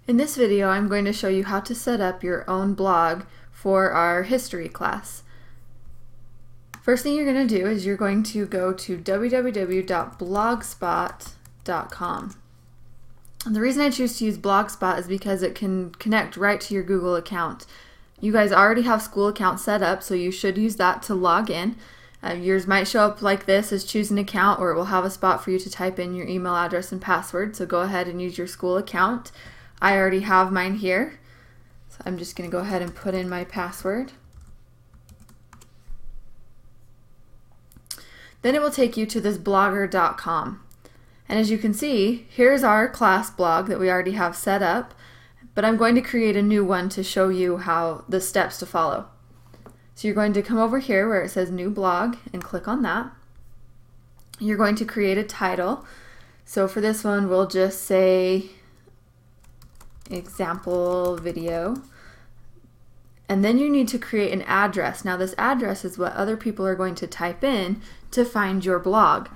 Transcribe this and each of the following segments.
In this video, I'm going to show you how to set up your own blog for our history class. First thing you're going to do is you're going to go to www.blogspot.com. And the reason I choose to use Blogspot is because it can connect right to your Google account. You guys already have school accounts set up, so you should use that to log in. Yours might show up like this as choose an account, or it will have a spot for you to type in your email address and password, so go ahead and use your school account. I already have mine here, so I'm just going to go ahead and put in my password. Then it will take you to this blogger.com. And as you can see, here's our class blog that we already have set up, but I'm going to create a new one to show you how the steps to follow. So you're going to come over here where it says new blog and click on that. You're going to create a title. So for this one, we'll just say example video. And then you need to create an address. Now this address is what other people are going to type in to find your blog.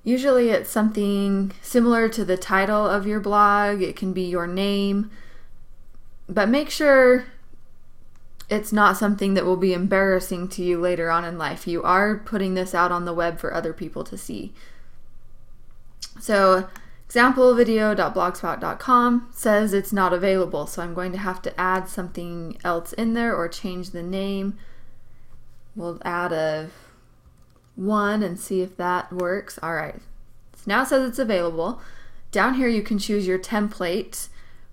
Usually it's something similar to the title of your blog. It can be your name, but make sure it's not something that will be embarrassing to you later on in life. You are putting this out on the web for other people to see. So examplevideo.blogspot.com says it's not available, so I'm going to have to add something else in there or change the name. We'll add a 1 and see if that works. Alright, so now it says it's available. Down here you can choose your template,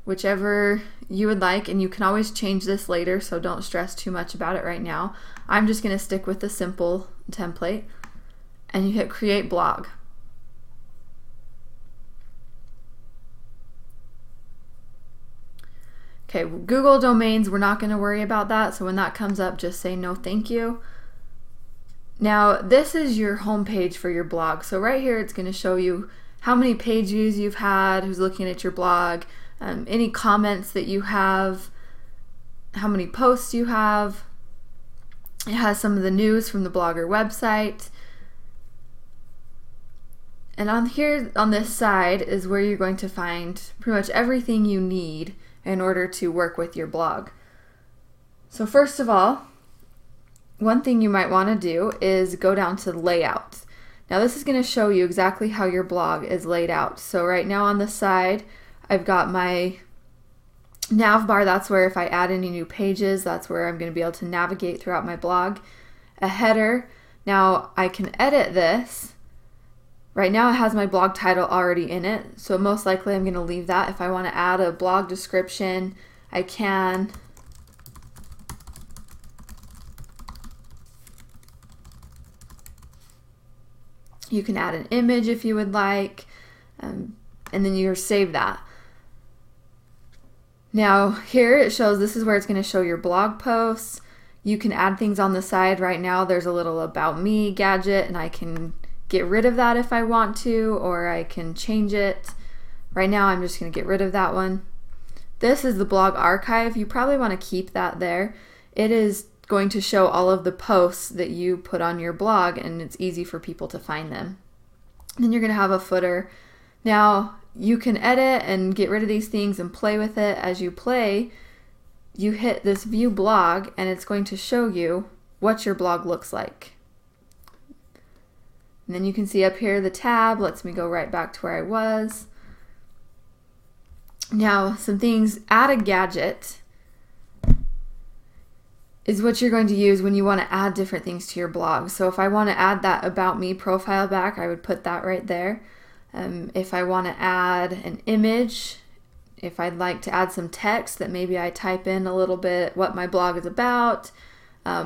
whichever you would like, and you can always change this later, so don't stress too much about it right now. I'm just going to stick with the simple template, and you hit create blog. Okay, Google domains, we're not going to worry about that, so when that comes up, just say no thank you. Now, this is your home page for your blog. So right here, it's going to show you how many page views you've had, who's looking at your blog, any comments that you have, how many posts you have. It has some of the news from the Blogger website. And on here, on this side, is where you're going to find pretty much everything you need in order to work with your blog. So first of all, one thing you might want to do is go down to layout. Now this is going to show you exactly how your blog is laid out. So right now on the side, I've got my nav bar. That's where if I add any new pages, that's where I'm going to be able to navigate throughout my blog. A header. Now I can edit this. Right now it has my blog title already in it, so most likely I'm going to leave that. If I want to add a blog description, I can. You can add an image if you would like, and then you save that. Now here it shows, this is where it's going to show your blog posts. You can add things on the side. Right now there's a little about me gadget, and I can get rid of that if I want to, or I can change it. Right now I'm just going to get rid of that one. This is the blog archive. You probably want to keep that there. It is going to show all of the posts that you put on your blog, and it's easy for people to find them. Then you're going to have a footer. Now you can edit and get rid of these things and play with it. As you play, you hit this view blog, and it's going to show you what your blog looks like. And then you can see up here the tab lets me go right back to where I was. Now some things, add a gadget is what you're going to use when you want to add different things to your blog. So if I want to add that about me profile back, I would put that right there. If I want to add an image, if I'd like to add some text that maybe I type in a little bit what my blog is about,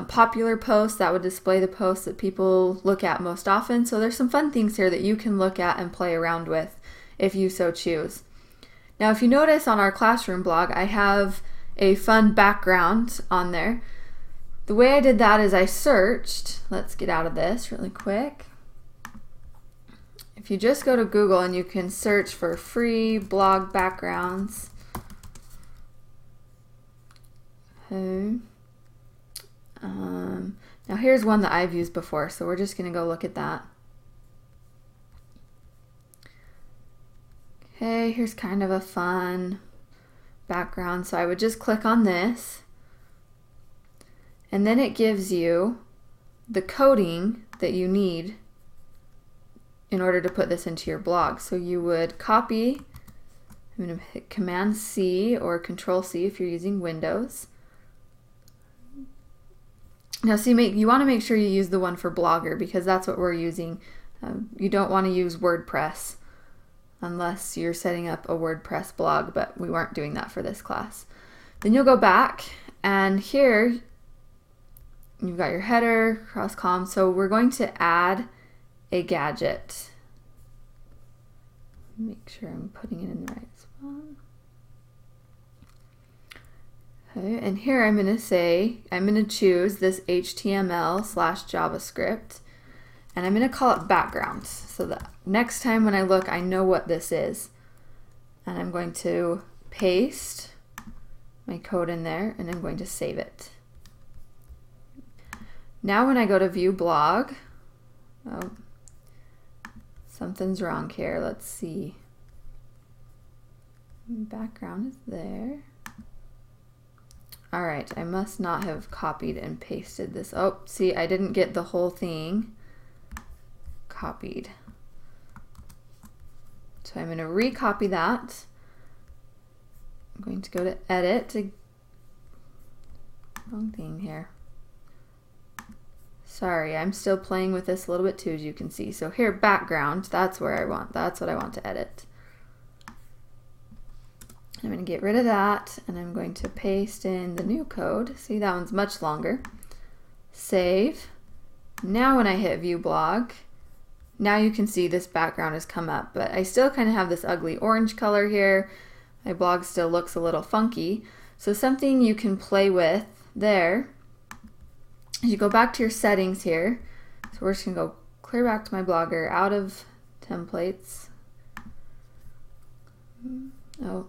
popular posts, that would display the posts that people look at most often. So there's some fun things here that you can look at and play around with if you so choose. Now if you notice on our classroom blog, I have a fun background on there. The way I did that is I searched, let's get out of this really quick. If you just go to Google and you can search for free blog backgrounds. Okay. Now here's one that I've used before, so we're just going to go look at that. hey, here's kind of a fun background. So I would just click on this, and then it gives you the coding that you need in order to put this into your blog. So you would copy, I'm going to hit Command C or Control C if you're using Windows. Now see, you want to make sure you use the one for Blogger because that's what we're using. You don't want to use WordPress unless you're setting up a WordPress blog, but we weren't doing that for this class. Then you'll go back, and here you've got your header, cross column. So we're going to add a gadget. Make sure I'm putting it in the right spot. Okay, and here I'm going to choose this HTML/JavaScript, and I'm going to call it background so that next time when I look, I know what this is. And I'm going to paste my code in there, and I'm going to save it. Now when I go to view blog, oh, something's wrong here. Let's see. Background is there. All right, I must not have copied and pasted this. Oh, see, I didn't get the whole thing copied. So I'm going to recopy that. I'm going to go to edit. Wrong thing here. Sorry, I'm still playing with this a little bit too, as you can see. So here, background, that's what I want to edit. I'm going to get rid of that, and I'm going to paste in the new code. See, that one's much longer. Save. Now when I hit view blog, now you can see this background has come up, but I still kind of have this ugly orange color here. My blog still looks a little funky. So something you can play with there, you go back to your settings here. So we're just going to go clear back to my Blogger, out of templates. Oh,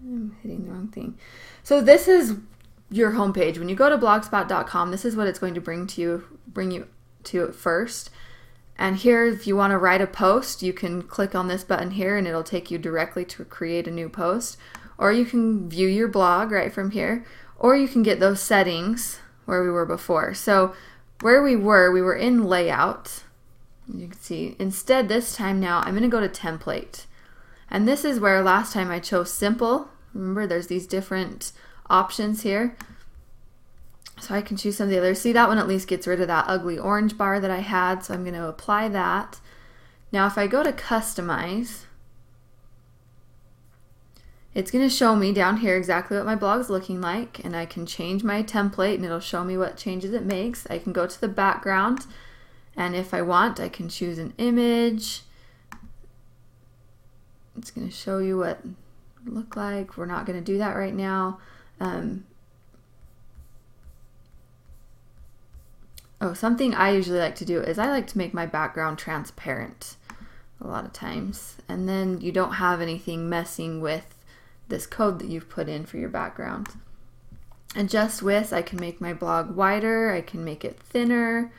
I'm hitting the wrong thing. So this is your homepage. When you go to blogspot.com, this is what it's going to bring you to at first. And here, if you want to write a post, you can click on this button here and it'll take you directly to create a new post. Or you can view your blog right from here. Or you can get those settings where we were before. So where we were in layout. You can see, instead this time now, I'm going to go to template. And this is where last time I chose simple. Remember, there's these different options here. So I can choose some of the others. See, that one at least gets rid of that ugly orange bar that I had. So I'm going to apply that. Now if I go to customize, it's going to show me down here exactly what my blog is looking like, and I can change my template and it'll show me what changes it makes. I can go to the background, and if I want, I can choose an image. It's going to show you what it look like. We're not going to do that right now. Something I usually like to do is I like to make my background transparent a lot of times, and then you don't have anything messing with this code that you've put in for your background. Adjust width, I can make my blog wider, I can make it thinner.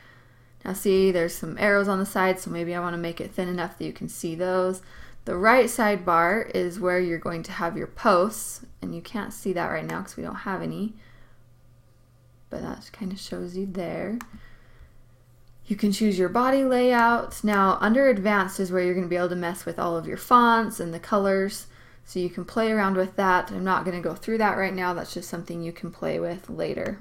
Now see, there's some arrows on the side, so maybe I want to make it thin enough that you can see those. The right sidebar is where you're going to have your posts, and you can't see that right now because we don't have any, but that kind of shows you there. You can choose your body layout. Now under advanced is where you're going to be able to mess with all of your fonts and the colors, so you can play around with that. I'm not going to go through that right now. That's just something you can play with later.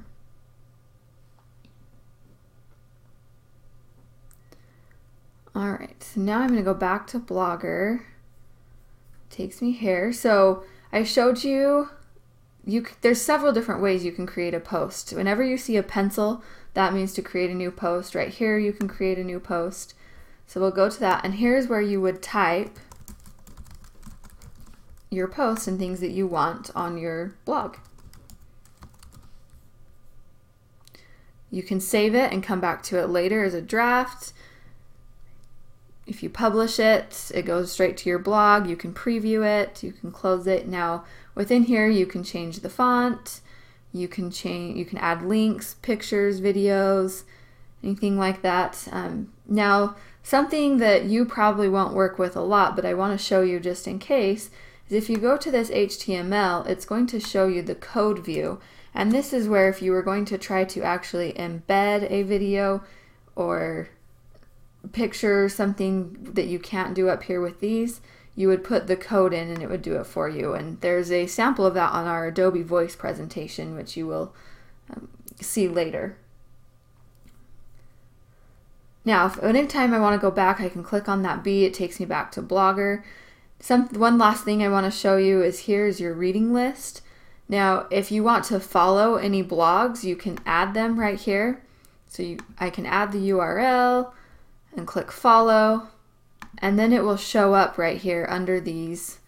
Alright, so now I'm going to go back to Blogger. Takes me here. So I showed you, there's several different ways you can create a post. Whenever you see a pencil, that means to create a new post. Right here you can create a new post. So we'll go to that, and here's where you would type your posts and things that you want on your blog. You can save it and come back to it later as a draft. If you publish it, it goes straight to your blog. You can preview it, you can close it. Now within here you can change the font, you can add links, pictures, videos, anything like that. Now Something that you probably won't work with a lot, but I want to show you just in case, is if you go to this HTML, it's going to show you the code view. And this is where if you were going to try to actually embed a video or picture, something that you can't do up here with these, you would put the code in and it would do it for you. And there's a sample of that on our Adobe Voice presentation, which you will see later. Now, if anytime I want to go back, I can click on that B. It takes me back to Blogger. One last thing I want to show you is here's your reading list. Now, if you want to follow any blogs, you can add them right here. So I can add the URL and click follow, and then it will show up right here under these,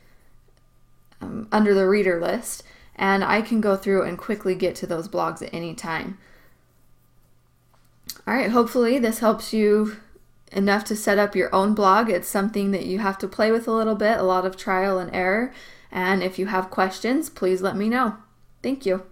under the reader list, and I can go through and quickly get to those blogs at any time. All right, hopefully this helps you enough to set up your own blog. It's something that you have to play with a little bit, a lot of trial and error. And if you have questions, please let me know. Thank you.